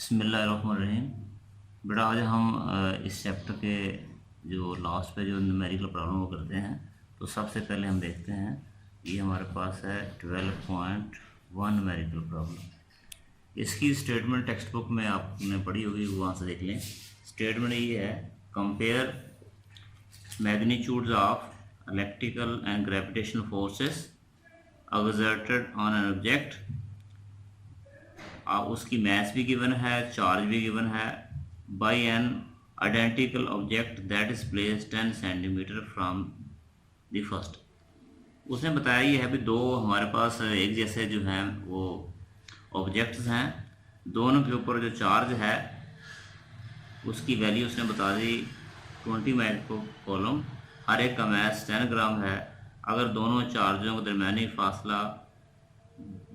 बिस्मिल्लाहिर्रहमानिर्रहीम। बेटा आज हम इस चैप्टर के जो लास्ट पे जो न्यूमेरिकल प्रॉब्लम वो करते हैं, तो सबसे पहले हम देखते हैं ये हमारे पास है 12.1 न्यूमेरिकल प्रॉब्लम। इसकी स्टेटमेंट टेक्स्ट बुक में आपने पढ़ी होगी, वहाँ से देख लें। स्टेटमेंट ये है, compare magnitudes of electrical and gravitational forces exerted on an object. उसकी मैस भी गिवन है, चार्ज भी गिवन है, by an identical object that is place 10 centimetre from the first. उसने बताया ये है भी दो हमारे पास एक जैसे जो हैं वो ऑब्जेक्ट्स हैं, दोनों के ऊपर जो चार्ज है उसकी वैल्यू उसने बता दी 20 माइक्रो कॉलम, हर एक का मैस 10 ग्राम है। अगर दोनों चार्जों के दरमियानी फासला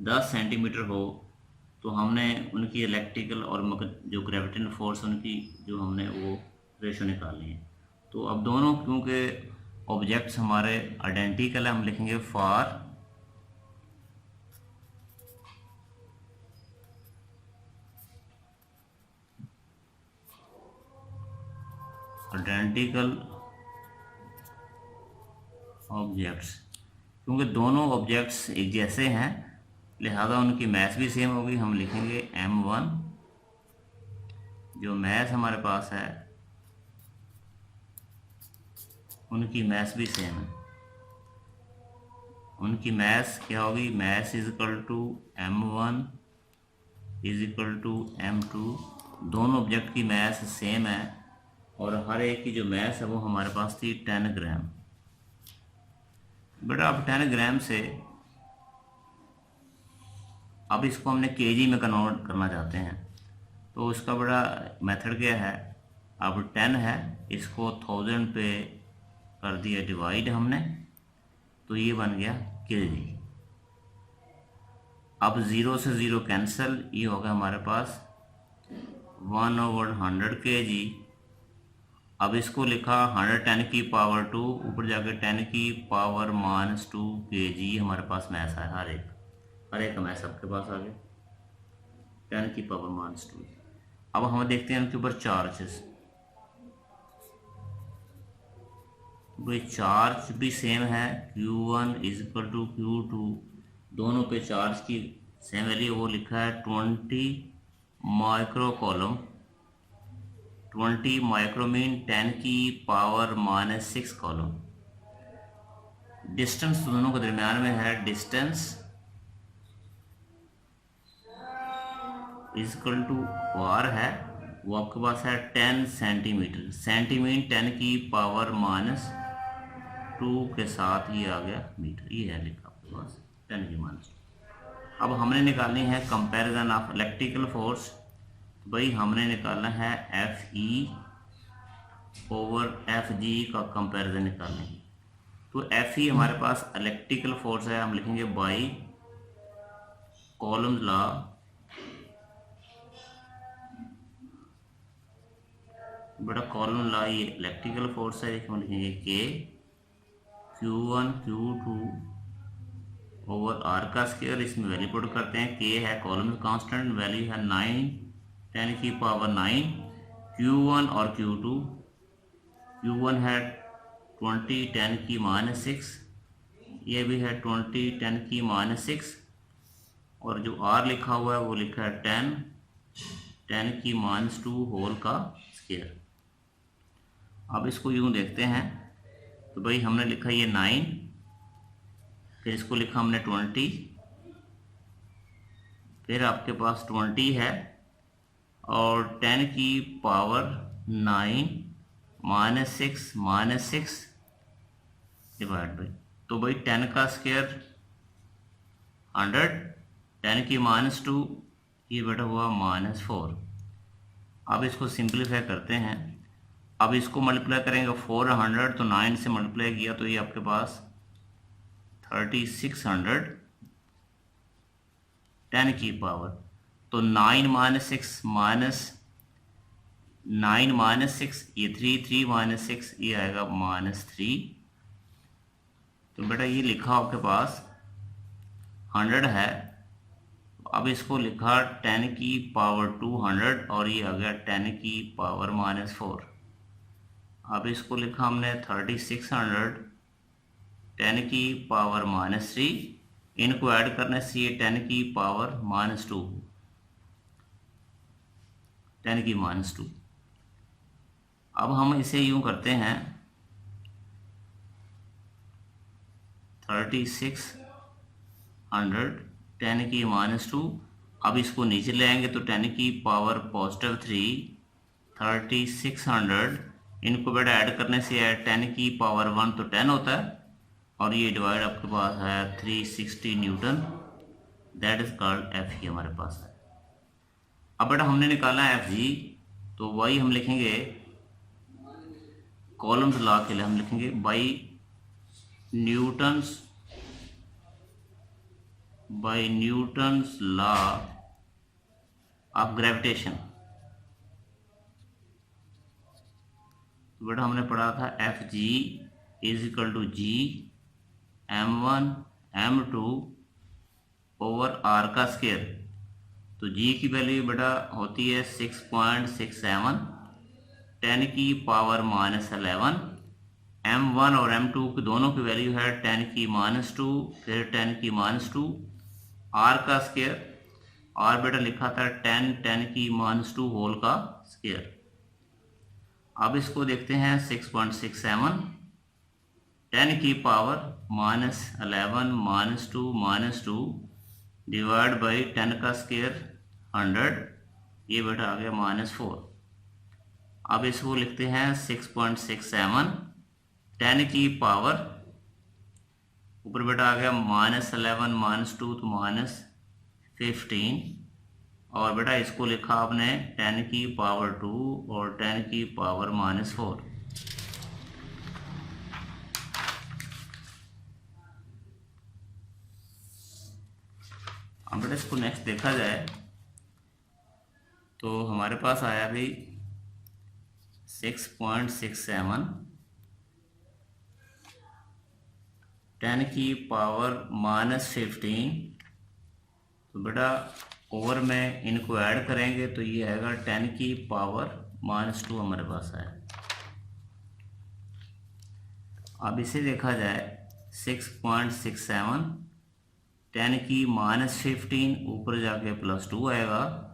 10 सेंटीमीटर हो तो हमने उनकी इलेक्ट्रिकल और जो ग्रेविटेशनल फोर्स उनकी जो हमने वो रेशो निकालनी है। तो अब दोनों क्योंकि ऑब्जेक्ट्स हमारे आइडेंटिकल है, हम लिखेंगे फॉर आइडेंटिकल ऑब्जेक्ट्स। क्योंकि दोनों ऑब्जेक्ट्स एक जैसे हैं लिहाजा उनकी मैथ भी सेम होगी। हम लिखेंगे m1, जो मैथ हमारे पास है उनकी मैथ भी सेम है। उनकी मैथ क्या होगी, math is equal to m1 is equal to m2। दोनों ऑब्जेक्ट की मैथ सेम है और हर एक की जो मैथ है वो हमारे पास थी 10 ग्राम। बेटा अब 10 ग्राम से अब इसको हमने केजी में कन्वर्ट करना चाहते हैं, तो इसका बड़ा मेथड क्या है, अब 10 है इसको 1000 पे कर दिया डिवाइड हमने, तो ये बन गया केजी। अब 0 से 0 कैंसिल, ये होगा हमारे पास 1/100 केजी। अब इसको लिखा 110 की पावर 2, ऊपर जाके 10 की पावर -2 केजी हमारे पास मैथ है। हर एक का मैथ आपके पास आ गया 10 की पावर -2। अब हम देखते हैं उनके ऊपर चार्जेस। भाई चार्ज भी सेम है, Q1 is equal to Q2। दोनों पे चार्ज की सेम वैल्यू, वो लिखा है 20 माइक्रो कॉलम। 20 माइक्रो मीन 10 की पावर -6 कॉलम। डिस्टेंस दोनों के दरमियान में है, डिस्टेंस इजकल टू वार है, वो आपके पास है 10 सेंटीमीटर। सेंटीमीटर 10 की पावर -2 के साथ ये आ गया मीटर, ये है लिखा आपके पास 10 की -2। अब हमने निकालनी है कंपैरिजन ऑफ इलेक्ट्रिकल फोर्स। तो भाई हमने निकालना है FE ओवर FG का कंपैरिजन निकालना है। तो FE हमारे पास इलेक्ट्रिकल फोर्स है, हम लिखेंगे बाई कॉलम्स लॉ। बड़ा कॉलम लॉ ये इलेक्ट्रिकल फोर्स है, हम लिखेंगे K Q1 Q2 over R का स्क्वायर। इसमें वैल्यू पुट करते हैं, K है कॉलम कांस्टेंट, वैल्यू है 9 10 की पावर 9। Q1 और Q2, Q1 है 20 10 की -6, ये भी है 20 10 की -6, और जो R लिखा हुआ है वो लिखा है 10 की -2 होल का स्क्वायर। अब इसको यूं देखते हैं, तो भाई हमने लिखा ये 9, फिर इसको लिखा हमने 20, फिर आपके पास 20 है और 10 की पावर 9 -6 डिवाइड बाई, तो भाई 10 का स्क्वायर 100, 10 की -2 ये बेटा हुआ -4। अब इसको सिंप्लीफाई करते हैं। अब इसको मल्टीप्लाई करेंगे 400, तो 9 से मल्टीप्लाई किया तो ये आपके पास 3600 10 की पावर, तो 9 -6 ये 3 -6 ये आएगा -3। तो बेटा ये लिखा आपके पास 100 है, अब इसको लिखा 10 की पावर 200 और ये आ गया 10 की पावर -4। अब इसको लिखा हमने 3600 10 की पावर -3, इनको ऐड करने से ये 10 की पावर -2, 10 की -2। अब हम इसे यूं करते हैं 3600 10 की -2। अब इसको नीचे ले आएंगे तो 10 की पावर +3 3600, इनको बेटा ऐड करने से है 10 की पावर 1 तो 10 होता है और ये डिवाइड आपके पास है 360 newton, that is called F ही हमारे पास है। अब बेटा हमने निकाला है एफ जी, तो वाई हम लिखेंगे कॉलम्स लॉ के लिए हम लिखेंगे by Newton's law of gravitation. तो बेटा हमने पढ़ा था F G is equal to G m1 m2 over r का स्क्वायर। तो g की वैल्यू बेटा होती है 6.67, 10 की पावर -11, m1 और m2 की दोनों की वैल्यू है 10 की -2, फिर 10 की -2, r का स्क्वायर, और बेटा लिखा था 10 की -2 होल का स्क्वायर। अब इसको देखते हैं 6.67, 10 की पावर -11 -2 डिवाइड बाई 10 का स्क्वायर 100, ये बेटा आ गया -4। अब इसको लिखते हैं 6.67, 10 की पावर ऊपर बेटा आ गया -11 -2 तो -15, और बेटा इसको लिखा आपने 10 की पावर 2 और 10 की पावर -4। अब बेटा इसको नेक्स्ट देखा जाए तो हमारे पास आया भाई 6.67, 10 की पावर -15। तो बेटा ओवर में इनको ऐड करेंगे तो ये आएगा 10 की पावर -2 हमारे पास है। अब इसे देखा जाए 6.67, 10 की -15 ऊपर जाके +2 आएगा।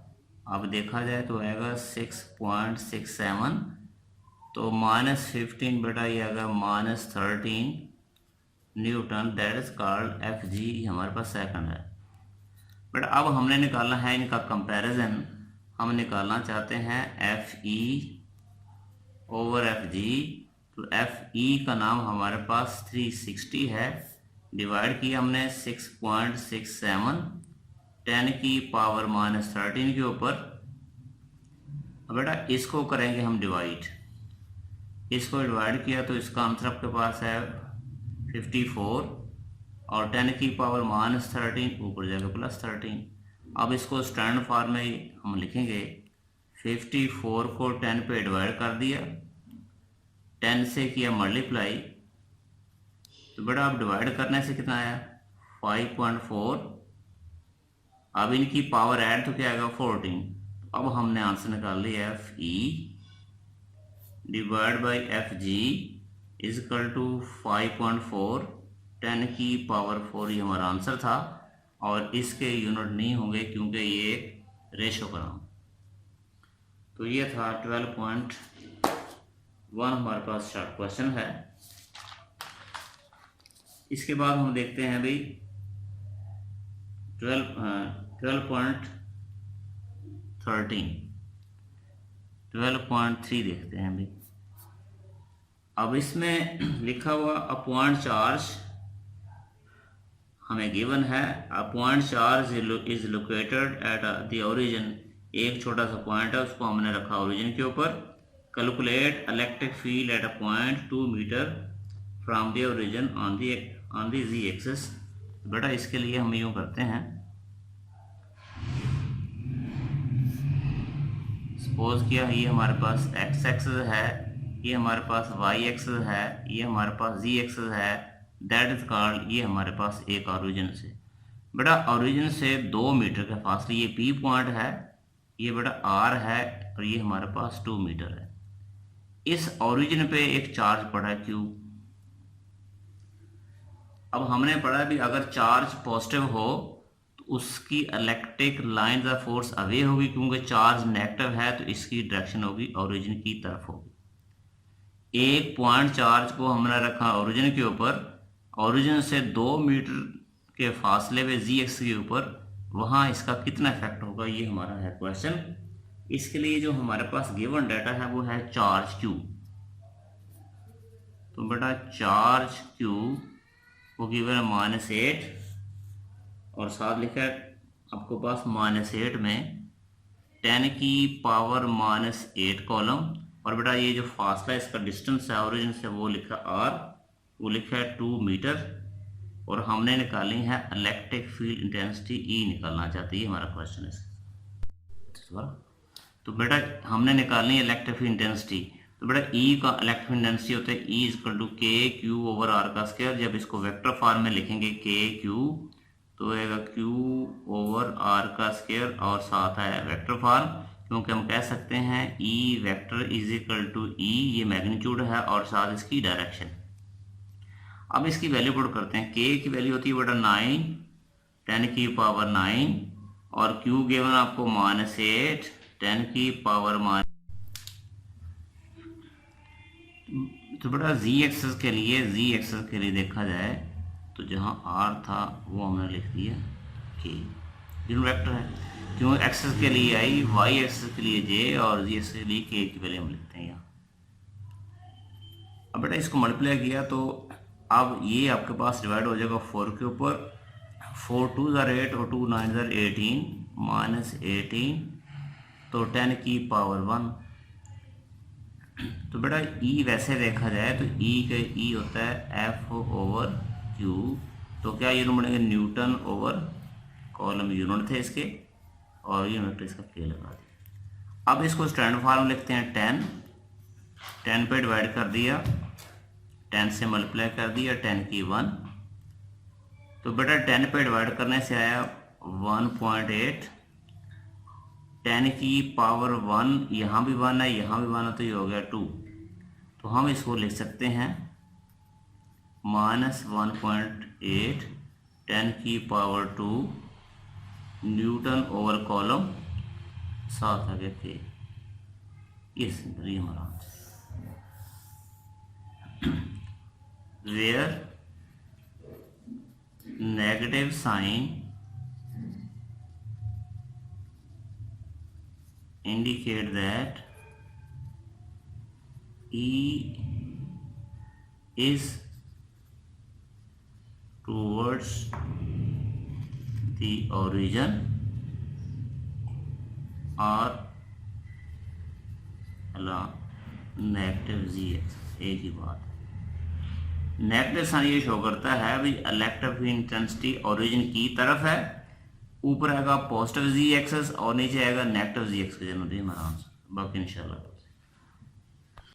अब देखा जाए तो आएगा 6.67, तो -15 बेटा ये आएगा -13 Newton, that is called F G, हमारे पास सेकंड है। बट अब हमने निकालना है इनका कंपैरिजन, हम निकालना चाहते हैं F E over F G. तो एफ ई का नाम हमारे पास 360 है, डिवाइड किया हमने 6.67, 10 की पावर -13 के ऊपर। अब बेटा इसको करेंगे हम डिवाइड, इसको डिवाइड किया तो इसका आंसर आपके पास है 54, और 10 की पावर -13 ऊपर जाएगा +13। अब इसको स्टैंडर्ड फॉर्म में हम लिखेंगे 54 को 10 पे डिवाइड कर दिया, 10 से किया मल्टीप्लाई, तो बेटा अब डिवाइड करने से कितना आया 5.4। अब इनकी पावर ऐड तो क्या आएगा 14। अब हमने आंसर निकाल लिया F E divide by F G is equal to 5.4, 10 की पावर 4 ये हमारा आंसर था, और इसके यूनिट नहीं होंगे क्योंकि ये एक रेशो का नाम। तो ये था 12.1 हमारे पास शॉर्ट क्वेश्चन है। इसके बाद हम देखते हैं भाई 12.3 देखते हैं भाई। अब इसमें लिखा हुआ अ पॉइंट चार्ज हमें गिवन है, a point charge is located at the origin. एक छोटा सा पॉइंट है, उसको हमने रखा ओरिजिन के ऊपर। Calculate electric field at a point 2 metre from the origin on the G axis. बेटा इसके लिए हम यूँ करते हैं, सपोज किया ये हमारे पास एक्स एक्सिस है, ये हमारे पास वाई एक्सिस है, ये हमारे पास जी एक्सिस है, दैट इज कॉल्ड, ये हमारे पास एक ओरिजिन से। बेटा ओरिजिन से 2 मीटर के फासले, ये पी पॉइंट है, ये बेटा आर है और ये हमारे पास 2 मीटर है। इस ओरिजिन पे एक चार्ज पड़ा है क्यू। अब हमने पढ़ा भी अगर चार्ज पॉजिटिव हो तो उसकी electric line of force away होगी, क्योंकि चार्ज नेगेटिव है तो इसकी डायरेक्शन होगी ओरिजिन की तरफ होगी। एक पॉइंट चार्ज को हमने रखा ओरिजिन के ऊपर, ओरिजिन से 2 मीटर के फासले पे जी एक्स के ऊपर, वहाँ इसका कितना इफेक्ट होगा, ये हमारा है क्वेश्चन। इसके लिए जो हमारे पास गिवन डाटा है वो है चार्ज क्यू। तो बेटा चार्ज क्यू वो गिवन है -8 और साथ लिखा है आपको पास -8 में 10 की पावर -8 कॉलम, और बेटा ये जो फासला इसका डिस्टेंस है ओरिजिन से वो लिखा आर, वो लिखा है 2 मीटर, और हमने निकाली है इलेक्ट्रिक फील्ड इंटेंसिटी ई निकालना चाहती है हमारा क्वेश्चन है। तो बेटा हमने निकालनी है इलेक्ट्रिक फील्ड इंटेंसिटी। तो बेटा ई का इलेक्ट्रिक फील्ड इंटेंसिटी होता है ई इक्वल टू के क्यू ओवर आर का स्क्वायर। जब इसको वेक्टर फॉर्म में लिखेंगे के क्यू तो आएगा क्यू ओवर आर का स्क्वायर और साथ है वेक्टर फॉर्म, क्योंकि हम कह सकते हैं E vector is equal to E, ये मैग्नीट्यूड है और साथ इसकी डायरेक्शन। अब इसकी वैल्यू पुट करते हैं। के की वैल्यू होती है बेटा 9, 10 की पावर 9, और क्यू गिवन आपको -8, 10 की पावर तो बेटा जी एक्सेस के लिए देखा जाए तो जहाँ आर था वो हमने लिख दिया के, जिन वेक्टर है, क्यों एक्सेस के लिए आई, वाई एक्सेस के लिए जे और जी एक्सेस के लिए के की वैल्यू हम लिखते हैं यहाँ। अब बेटा इसको मल्टीप्लाई किया तो अब ये आपके पास डिवाइड हो जाएगा 4 के ऊपर, 4 2 8 और 2 9 18 -18, तो 10 की पावर 1। तो बेटा ई वैसे देखा जाए तो ई का ई होता है एफ ओवर क्यू, तो क्या यूनिट बनेंगे न्यूटन ओवर कॉलम, यूनिट थे इसके और यूनिट इसका के लगा दिया। अब इसको स्टैंडर्ड फॉर्म लिखते हैं 10 पे डिवाइड कर दिया, 10 से मल्टीप्लाई कर दिया, 10 की 1, तो बेटा 10 पे डिवाइड करने से आया 1.8, 10 की पावर 1, यहाँ भी 1 है यहाँ भी 1 है तो ये हो गया 2। तो हम इसको लिख सकते हैं -1.8 10 की पावर 2 न्यूटन ओवर कॉलम, साथ आ गया के। ये सिंपली हमारा where negative sign indicate that E is towards the origin or negative G X. एक ही बात, नेगेटिव साइन ये शो करता है भाई इलेक्ट्रिक इंटेंसिटी ओरिजिन की तरफ है, ऊपर आएगा पॉजिटिव जी एक्सेस और नीचे आएगा नेगेटिव जी एक्स के जनरली हमारा आंसर। बाकी इंशाल्लाह